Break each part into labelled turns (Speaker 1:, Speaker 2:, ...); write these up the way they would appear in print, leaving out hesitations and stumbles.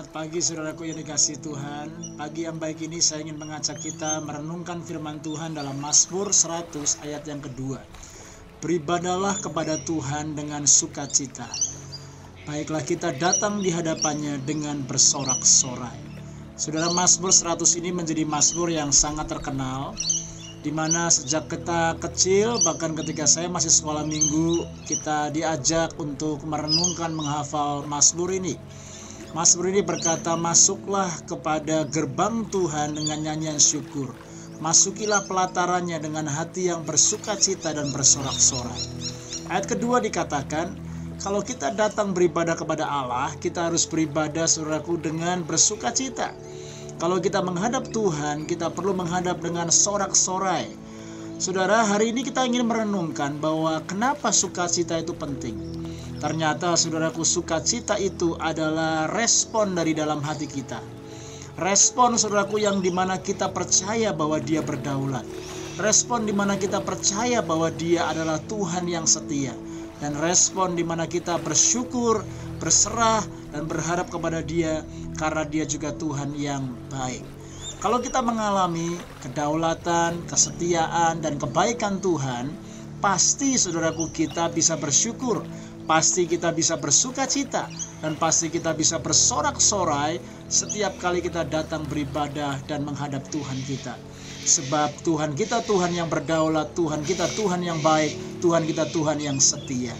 Speaker 1: Selamat pagi saudaraku yang dikasihi Tuhan. Pagi yang baik ini saya ingin mengajak kita merenungkan firman Tuhan dalam Mazmur 100 ayat yang kedua. Beribadahlah kepada Tuhan dengan sukacita. Baiklah kita datang di hadapannya dengan bersorak-sorai. Saudara, Mazmur 100 ini menjadi mazmur yang sangat terkenal, di mana sejak kita kecil, bahkan ketika saya masih sekolah minggu, kita diajak untuk merenungkan menghafal mazmur ini. Mazmur ini berkata, masuklah kepada gerbang Tuhan dengan nyanyian syukur. Masukilah pelatarannya dengan hati yang bersukacita dan bersorak-sorai. Ayat kedua dikatakan, kalau kita datang beribadah kepada Allah, kita harus beribadah saudaraku dengan bersukacita. Kalau kita menghadap Tuhan, kita perlu menghadap dengan sorak-sorai. Saudara, hari ini kita ingin merenungkan bahwa kenapa sukacita itu penting. Ternyata saudaraku, sukacita itu adalah respon dari dalam hati kita. Respon saudaraku yang dimana kita percaya bahwa Dia berdaulat. Respon dimana kita percaya bahwa Dia adalah Tuhan yang setia. Dan respon dimana kita bersyukur, berserah, dan berharap kepada Dia karena Dia juga Tuhan yang baik. Kalau kita mengalami kedaulatan, kesetiaan, dan kebaikan Tuhan, pasti saudaraku kita bisa bersyukur. Pasti kita bisa bersukacita dan pasti kita bisa bersorak-sorai setiap kali kita datang beribadah dan menghadap Tuhan kita. Sebab Tuhan kita Tuhan yang berdaulat, Tuhan kita Tuhan yang baik, Tuhan kita Tuhan yang setia.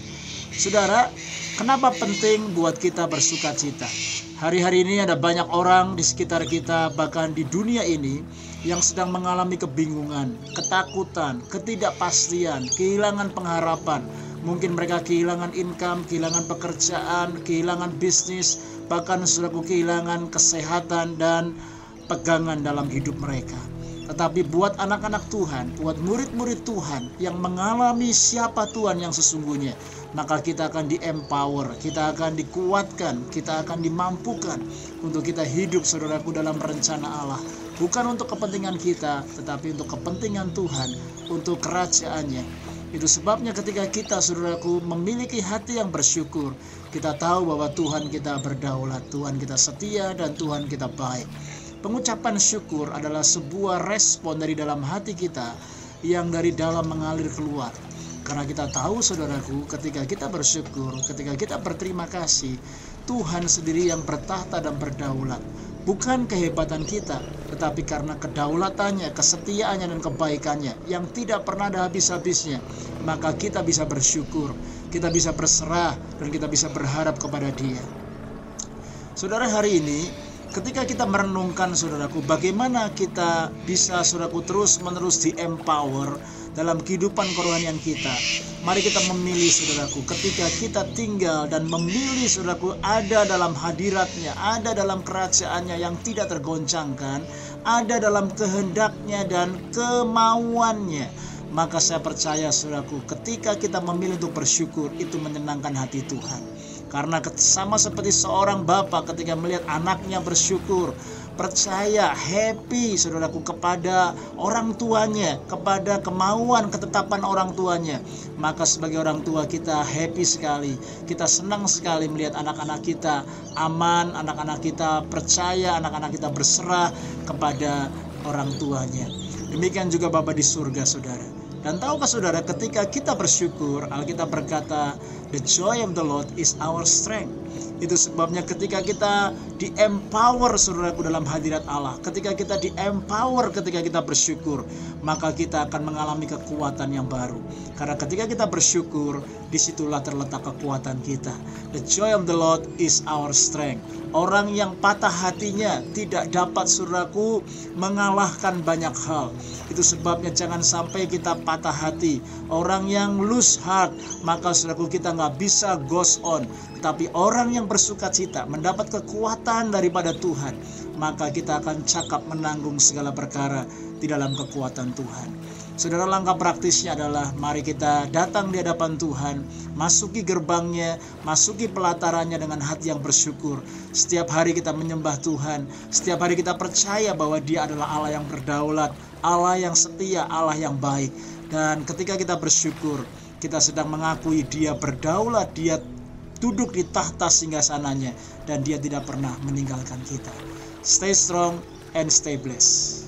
Speaker 1: Saudara, kenapa penting buat kita bersukacita? Hari-hari ini ada banyak orang di sekitar kita, bahkan di dunia ini, yang sedang mengalami kebingungan, ketakutan, ketidakpastian, kehilangan pengharapan. Mungkin mereka kehilangan income, kehilangan pekerjaan, kehilangan bisnis, bahkan saudaraku kehilangan kesehatan dan pegangan dalam hidup mereka. Tetapi buat anak-anak Tuhan, buat murid-murid Tuhan yang mengalami siapa Tuhan yang sesungguhnya, maka kita akan di-empower, kita akan dikuatkan, kita akan dimampukan untuk kita hidup saudaraku dalam rencana Allah. Bukan untuk kepentingan kita, tetapi untuk kepentingan Tuhan, untuk kerajaannya. Itu sebabnya ketika kita saudaraku memiliki hati yang bersyukur, kita tahu bahwa Tuhan kita berdaulat, Tuhan kita setia, dan Tuhan kita baik. Pengucapan syukur adalah sebuah respon dari dalam hati kita yang dari dalam mengalir keluar. Karena kita tahu saudaraku, ketika kita bersyukur, ketika kita berterima kasih, Tuhan sendiri yang bertahta dan berdaulat. Bukan kehebatan kita, tetapi karena kedaulatannya, kesetiaannya, dan kebaikannya yang tidak pernah ada habis-habisnya, maka kita bisa bersyukur, kita bisa berserah, dan kita bisa berharap kepada Dia. Saudara, hari ini ketika kita merenungkan saudaraku, bagaimana kita bisa saudaraku terus-menerus di-empower dalam kehidupan kerohanian kita. Mari kita memilih saudaraku, ketika kita tinggal dan memilih saudaraku ada dalam hadiratnya, ada dalam kerajaannya yang tidak tergoncangkan, ada dalam kehendaknya dan kemauannya. Maka saya percaya saudaraku, ketika kita memilih untuk bersyukur, itu menyenangkan hati Tuhan. Karena sama seperti seorang bapa ketika melihat anaknya bersyukur, percaya, happy saudaraku kepada orang tuanya, kepada kemauan, ketetapan orang tuanya. Maka sebagai orang tua kita happy sekali, kita senang sekali melihat anak-anak kita aman, anak-anak kita percaya, anak-anak kita berserah kepada orang tuanya. Demikian juga Bapa di surga saudara. Dan tahukah saudara, ketika kita bersyukur, Alkitab berkata, the joy of the Lord is our strength. Itu sebabnya ketika kita di-empower saudaraku dalam hadirat Allah, ketika kita di-empower ketika kita bersyukur, maka kita akan mengalami kekuatan yang baru. Karena ketika kita bersyukur, disitulah terletak kekuatan kita. The joy of the Lord is our strength. Orang yang patah hatinya tidak dapat saudaraku mengalahkan banyak hal. Itu sebabnya jangan sampai kita patah hati. Orang yang lose heart, maka saudaraku kita nggak bisa goes on. Tapi orang yang bersukacita mendapat kekuatan daripada Tuhan, maka kita akan cakap menanggung segala perkara di dalam kekuatan Tuhan. Saudara, langkah praktisnya adalah mari kita datang di hadapan Tuhan, masuki gerbangnya, masuki pelatarannya dengan hati yang bersyukur. Setiap hari kita menyembah Tuhan, setiap hari kita percaya bahwa Dia adalah Allah yang berdaulat, Allah yang setia, Allah yang baik. Dan ketika kita bersyukur, kita sedang mengakui Dia berdaulat, Dia duduk di tahta singgasananya, dan Dia tidak pernah meninggalkan kita. Stay strong and stay blessed.